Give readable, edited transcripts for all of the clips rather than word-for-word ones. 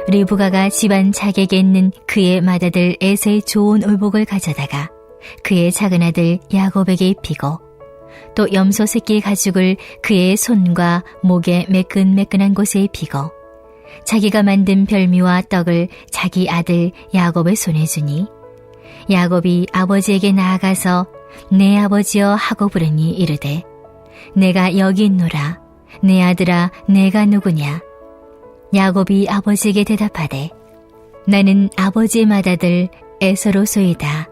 리브가가 집안 자객에 있는 그의 맏아들 에서의 좋은 의복을 가져다가 그의 작은 아들 야곱에게 입히고 또 염소 새끼 가죽을 그의 손과 목에 매끈매끈한 곳에 입히고 자기가 만든 별미와 떡을 자기 아들 야곱의 손에 주니 야곱이 아버지에게 나아가서 내 아버지여 하고 부르니 이르되 내가 여기 있노라. 내 아들아 내가 누구냐? 야곱이 아버지에게 대답하되 나는 아버지의 맏아들 에서로소이다.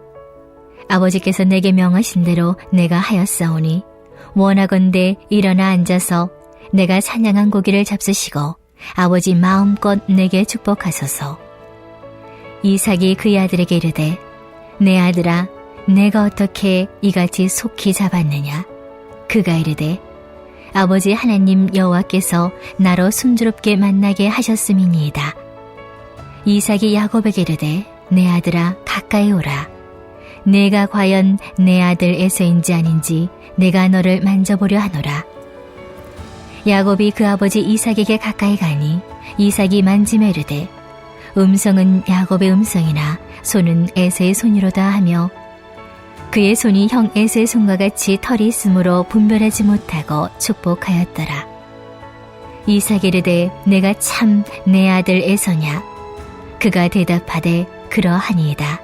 아버지께서 내게 명하신 대로 내가 하였사오니 원하건대 일어나 앉아서 내가 사냥한 고기를 잡수시고 아버지 마음껏 내게 축복하소서. 이삭이 그의 아들에게 이르되 내 아들아 내가 어떻게 이같이 속히 잡았느냐? 그가 이르되 아버지 하나님 여호와께서 나로 순조롭게 만나게 하셨음이니이다. 이삭이 야곱에게 이르되 내 아들아 가까이 오라. 내가 과연 내 아들 에서인지 아닌지 내가 너를 만져보려 하노라. 야곱이 그 아버지 이삭에게 가까이 가니 이삭이 만지며 이르되 음성은 야곱의 음성이나 손은 에서의 손이로다 하며 그의 손이 형 에서의 손과 같이 털이 있으므로 분별하지 못하고 축복하였더라. 이삭이 이르되 내가 참 내 아들 에서냐? 그가 대답하되 그러하니이다.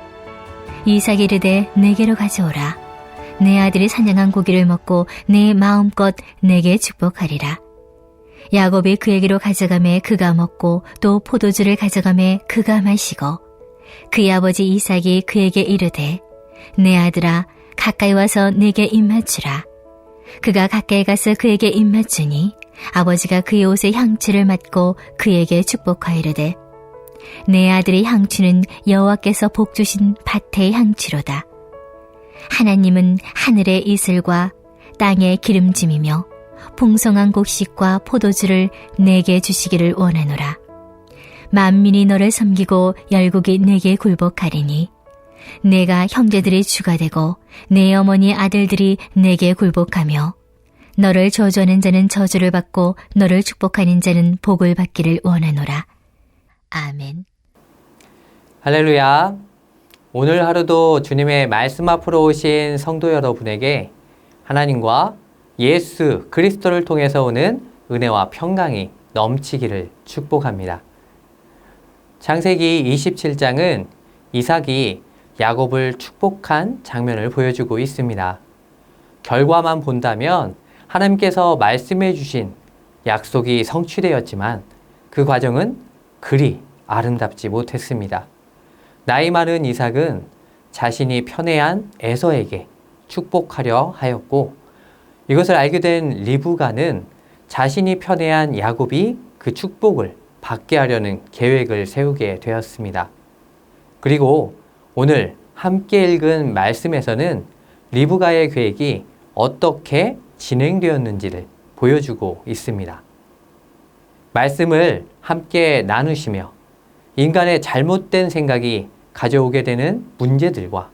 이삭이 이르되 내게로 가져오라. 내 아들이 사냥한 고기를 먹고 내 마음껏 내게 축복하리라. 야곱이 그에게로 가져가매 그가 먹고 또 포도주를 가져가매 그가 마시고 그의 아버지 이삭이 그에게 이르되 내 아들아 가까이 와서 내게 입맞추라. 그가 가까이 가서 그에게 입맞추니 아버지가 그의 옷에 향취를 맡고 그에게 축복하이르되 내 아들의 향취는 여호와께서 복주신 밭의 향취로다. 하나님은 하늘의 이슬과 땅의 기름짐이며 풍성한 곡식과 포도주를 내게 주시기를 원하노라. 만민이 너를 섬기고 열국이 내게 굴복하리니 내가 형제들의 주가 되고 내 어머니 아들들이 내게 굴복하며 너를 저주하는 자는 저주를 받고 너를 축복하는 자는 복을 받기를 원하노라. 아멘. 할렐루야. 오늘 하루도 주님의 말씀 앞으로 오신 성도 여러분에게 하나님과 예수 그리스도를 통해서 오는 은혜와 평강이 넘치기를 축복합니다. 창세기 27장은 이삭이 야곱을 축복한 장면을 보여주고 있습니다. 결과만 본다면 하나님께서 말씀해 주신 약속이 성취되었지만 그 과정은 그리 아름답지 못했습니다. 나이 많은 이삭은 자신이 편애한 에서에게 축복하려 하였고 이것을 알게 된 리브가는 자신이 편애한 야곱이 그 축복을 받게 하려는 계획을 세우게 되었습니다. 그리고 오늘 함께 읽은 말씀에서는 리브가의 계획이 어떻게 진행되었는지를 보여주고 있습니다. 말씀을 함께 나누시며 인간의 잘못된 생각이 가져오게 되는 문제들과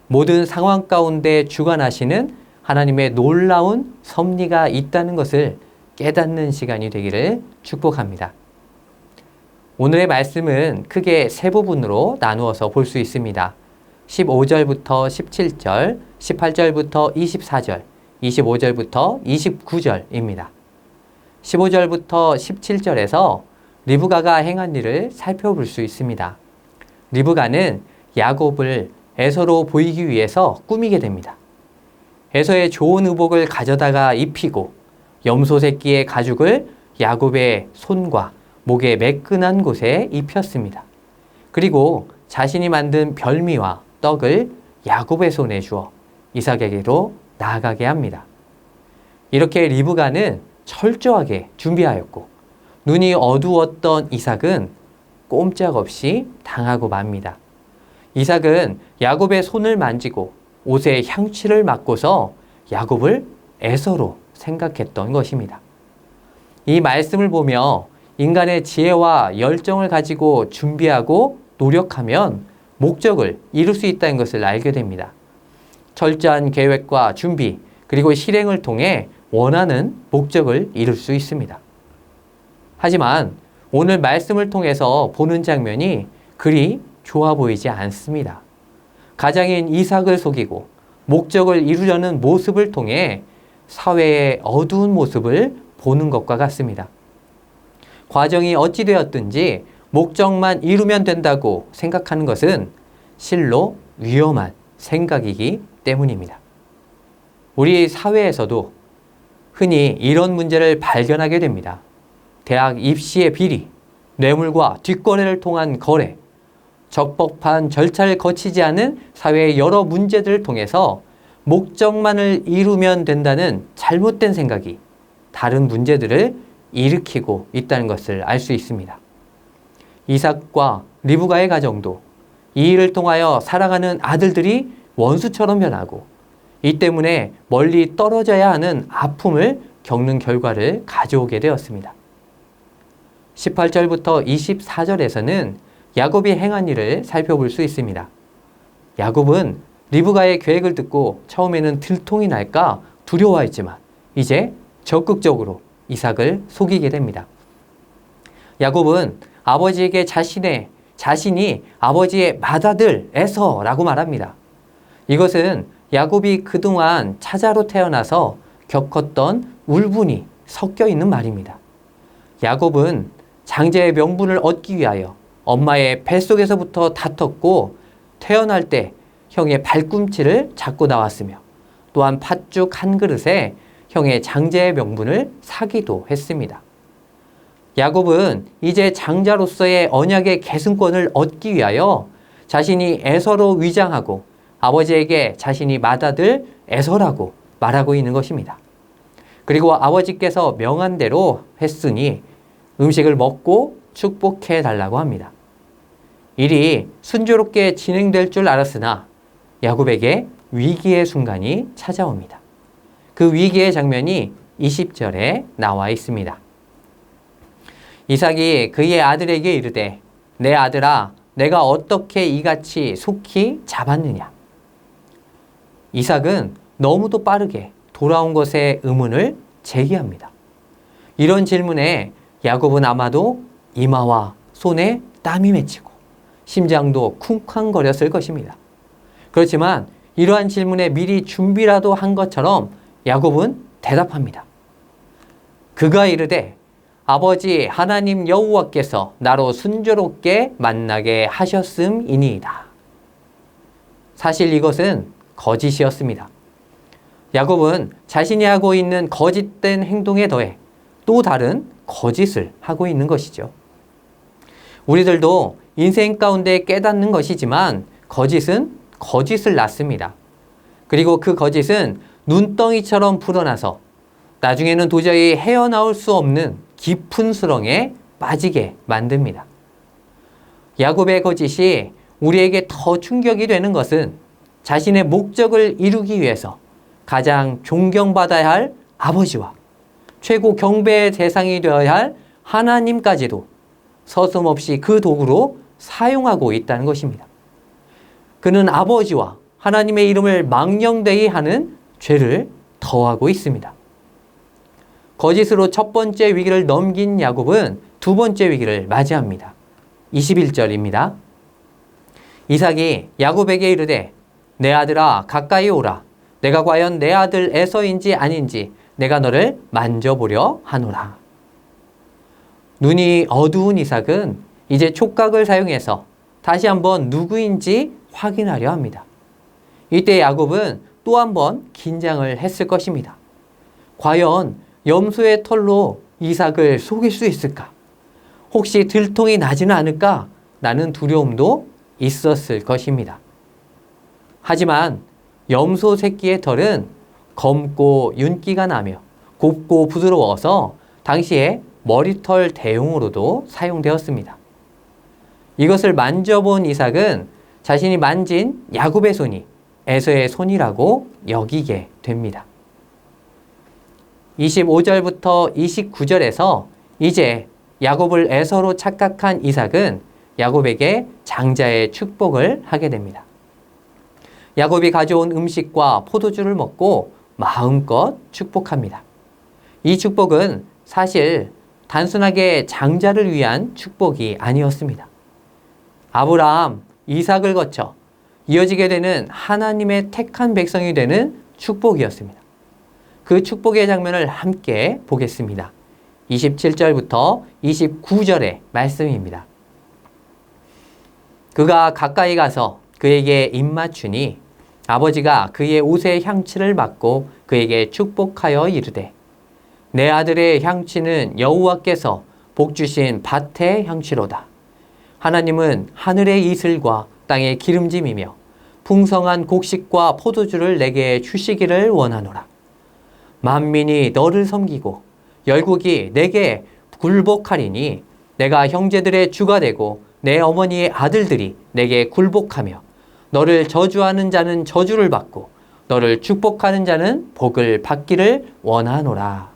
모든 상황 가운데 주관하시는 하나님의 놀라운 섭리가 있다는 것을 깨닫는 시간이 되기를 축복합니다. 오늘의 말씀은 크게 세 부분으로 나누어서 볼 수 있습니다. 15절부터 17절, 18절부터 24절, 25절부터 29절입니다. 15절부터 17절에서 리브가가 행한 일을 살펴볼 수 있습니다. 리브가는 야곱을 에서로 보이기 위해서 꾸미게 됩니다. 에서의 좋은 의복을 가져다가 입히고 염소 새끼의 가죽을 야곱의 손과 목의 매끈한 곳에 입혔습니다. 그리고 자신이 만든 별미와 떡을 야곱의 손에 주어 이삭에게로 나아가게 합니다. 이렇게 리브가는 철저하게 준비하였고 눈이 어두웠던 이삭은 꼼짝없이 당하고 맙니다. 이삭은 야곱의 손을 만지고 옷에 향취를 맡고서 야곱을 에서로 생각했던 것입니다. 이 말씀을 보며 인간의 지혜와 열정을 가지고 준비하고 노력하면 목적을 이룰 수 있다는 것을 알게 됩니다. 철저한 계획과 준비 그리고 실행을 통해 원하는 목적을 이룰 수 있습니다. 하지만 오늘 말씀을 통해서 보는 장면이 그리 좋아 보이지 않습니다. 가장인 이삭을 속이고 목적을 이루려는 모습을 통해 사회의 어두운 모습을 보는 것과 같습니다. 과정이 어찌 되었든지 목적만 이루면 된다고 생각하는 것은 실로 위험한 생각이기 때문입니다. 우리 사회에서도 흔히 이런 문제를 발견하게 됩니다. 대학 입시의 비리, 뇌물과 뒷거래를 통한 거래, 적법한 절차를 거치지 않은 사회의 여러 문제들을 통해서 목적만을 이루면 된다는 잘못된 생각이 다른 문제들을 일으키고 있다는 것을 알 수 있습니다. 이삭과 리브가의 가정도 이 일을 통하여 살아가는 아들들이 원수처럼 변하고 이 때문에 멀리 떨어져야 하는 아픔을 겪는 결과를 가져오게 되었습니다. 18절부터 24절에서는 야곱이 행한 일을 살펴볼 수 있습니다. 야곱은 리브가의 계획을 듣고 처음에는 들통이 날까 두려워했지만 이제 적극적으로 이삭을 속이게 됩니다. 야곱은 아버지에게 자신이 아버지의 맏아들 에서라고 말합니다. 이것은 야곱이 그동안 차자로 태어나서 겪었던 울분이 섞여 있는 말입니다. 야곱은 장제의 명분을 얻기 위하여 엄마의 뱃속에서부터 다퉜고 태어날 때 형의 발꿈치를 잡고 나왔으며 또한 팥죽 한 그릇에 형의 장제의 명분을 사기도 했습니다. 야곱은 이제 장자로서의 언약의 계승권을 얻기 위하여 자신이 에서로 위장하고 아버지에게 자신이 맏아들 에서라고 말하고 있는 것입니다. 그리고 아버지께서 명한 대로 했으니 음식을 먹고 축복해 달라고 합니다. 일이 순조롭게 진행될 줄 알았으나 야곱에게 위기의 순간이 찾아옵니다. 그 위기의 장면이 20절에 나와 있습니다. 이삭이 그의 아들에게 이르되 내 아들아 내가 어떻게 이같이 속히 잡았느냐. 이삭은 너무도 빠르게 돌아온 것에 의문을 제기합니다. 이런 질문에 야곱은 아마도 이마와 손에 땀이 맺히고 심장도 쿵쾅거렸을 것입니다. 그렇지만 이러한 질문에 미리 준비라도 한 것처럼 야곱은 대답합니다. 그가 이르되 아버지 하나님 여호와께서 나로 순조롭게 만나게 하셨음이니이다. 사실 이것은 거짓이었습니다. 야곱은 자신이 하고 있는 거짓된 행동에 더해 또 다른 거짓을 하고 있는 것이죠. 우리들도 인생 가운데 깨닫는 것이지만 거짓은 거짓을 낳습니다. 그리고 그 거짓은 눈덩이처럼 불어나서 나중에는 도저히 헤어나올 수 없는 깊은 수렁에 빠지게 만듭니다. 야곱의 거짓이 우리에게 더 충격이 되는 것은 자신의 목적을 이루기 위해서 가장 존경받아야 할 아버지와 최고 경배의 대상이 되어야 할 하나님까지도 서슴없이 그 도구로 사용하고 있다는 것입니다. 그는 아버지와 하나님의 이름을 망령되이 하는 죄를 더하고 있습니다. 거짓으로 첫 번째 위기를 넘긴 야곱은 두 번째 위기를 맞이합니다. 21절입니다. 이삭이 야곱에게 이르되 내 아들아 가까이 오라. 내가 과연 내 아들 에서인지 아닌지 내가 너를 만져보려 하노라. 눈이 어두운 이삭은 이제 촉각을 사용해서 다시 한번 누구인지 확인하려 합니다. 이때 야곱은 또 한번 긴장을 했을 것입니다. 과연 염소의 털로 이삭을 속일 수 있을까? 혹시 들통이 나지는 않을까? 라는 두려움도 있었을 것입니다. 하지만 염소 새끼의 털은 검고 윤기가 나며 곱고 부드러워서 당시에 머리털 대용으로도 사용되었습니다. 이것을 만져본 이삭은 자신이 만진 야곱의 손이 에서의 손이라고 여기게 됩니다. 25절부터 29절에서 이제 야곱을 에서로 착각한 이삭은 야곱에게 장자의 축복을 하게 됩니다. 야곱이 가져온 음식과 포도주를 먹고 마음껏 축복합니다. 이 축복은 사실 단순하게 장자를 위한 축복이 아니었습니다. 아브라함, 이삭을 거쳐 이어지게 되는 하나님의 택한 백성이 되는 축복이었습니다. 그 축복의 장면을 함께 보겠습니다. 27절부터 29절의 말씀입니다. 그가 가까이 가서 그에게 입맞추니 아버지가 그의 옷의 향취를 맡고 그에게 축복하여 이르되 내 아들의 향취는 여호와께서 복주신 밭의 향취로다. 하나님은 하늘의 이슬과 땅의 기름짐이며 풍성한 곡식과 포도주를 내게 주시기를 원하노라. 만민이 너를 섬기고 열국이 내게 굴복하리니 내가 형제들의 주가 되고 내 어머니의 아들들이 내게 굴복하며 너를 저주하는 자는 저주를 받고 너를 축복하는 자는 복을 받기를 원하노라.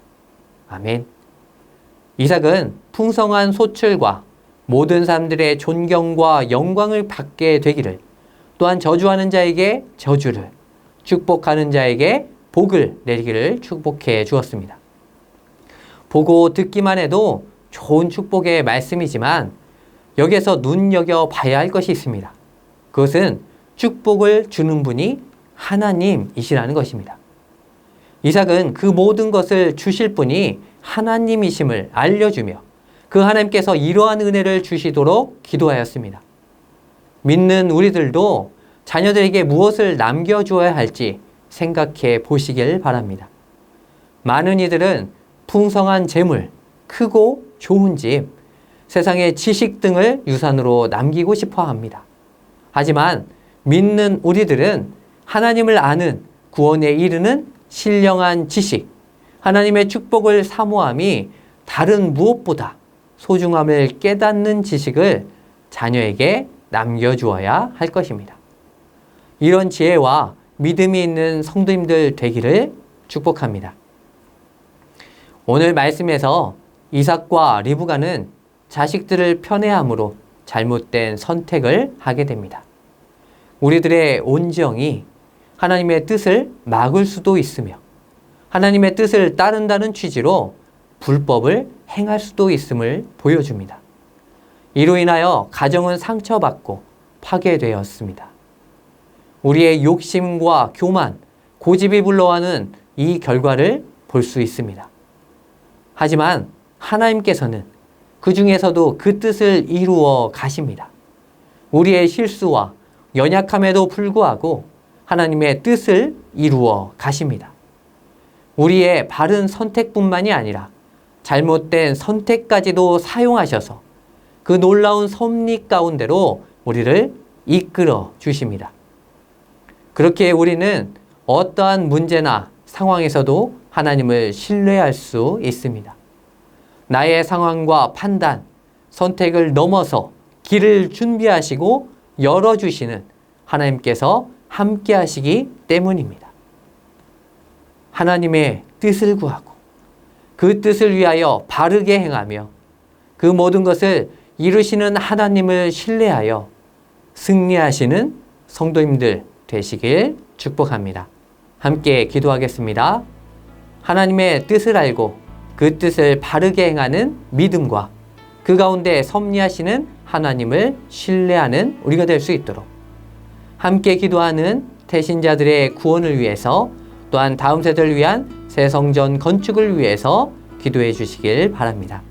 아멘. 이삭은 풍성한 소출과 모든 사람들의 존경과 영광을 받게 되기를, 또한 저주하는 자에게 저주를, 축복하는 자에게 복을 내리기를 축복해 주었습니다. 보고 듣기만 해도 좋은 축복의 말씀이지만 여기에서 눈여겨봐야 할 것이 있습니다. 그것은 축복을 주는 분이 하나님이시라는 것입니다. 이삭은 그 모든 것을 주실 분이 하나님이심을 알려주며 그 하나님께서 이러한 은혜를 주시도록 기도하였습니다. 믿는 우리들도 자녀들에게 무엇을 남겨주어야 할지 생각해 보시길 바랍니다. 많은 이들은 풍성한 재물, 크고 좋은 집, 세상의 지식 등을 유산으로 남기고 싶어 합니다. 하지만 믿는 우리들은 하나님을 아는 구원에 이르는 신령한 지식, 하나님의 축복을 사모함이 다른 무엇보다 소중함을 깨닫는 지식을 자녀에게 남겨주어야 할 것입니다. 이런 지혜와 믿음이 있는 성도님들 되기를 축복합니다. 오늘 말씀에서 이삭과 리브가는 자식들을 편애함으로 잘못된 선택을 하게 됩니다. 우리들의 온정이 하나님의 뜻을 막을 수도 있으며 하나님의 뜻을 따른다는 취지로 불법을 행할 수도 있음을 보여줍니다. 이로 인하여 가정은 상처받고 파괴되었습니다. 우리의 욕심과 교만, 고집이 불러와는 이 결과를 볼 수 있습니다. 하지만 하나님께서는 그 중에서도 그 뜻을 이루어 가십니다. 우리의 실수와 연약함에도 불구하고 하나님의 뜻을 이루어 가십니다. 우리의 바른 선택뿐만이 아니라 잘못된 선택까지도 사용하셔서 그 놀라운 섭리 가운데로 우리를 이끌어 주십니다. 그렇게 우리는 어떠한 문제나 상황에서도 하나님을 신뢰할 수 있습니다. 나의 상황과 판단, 선택을 넘어서 길을 준비하시고 열어주시는 하나님께서 함께 하시기 때문입니다. 하나님의 뜻을 구하고 그 뜻을 위하여 바르게 행하며 그 모든 것을 이루시는 하나님을 신뢰하여 승리하시는 성도님들 되시길 축복합니다. 함께 기도하겠습니다. 하나님의 뜻을 알고 그 뜻을 바르게 행하는 믿음과 그 가운데 섭리하시는 하나님을 신뢰하는 우리가 될 수 있도록 함께 기도하는 태신자들의 구원을 위해서 또한 다음 세대를 위한 새 성전 건축을 위해서 기도해 주시길 바랍니다.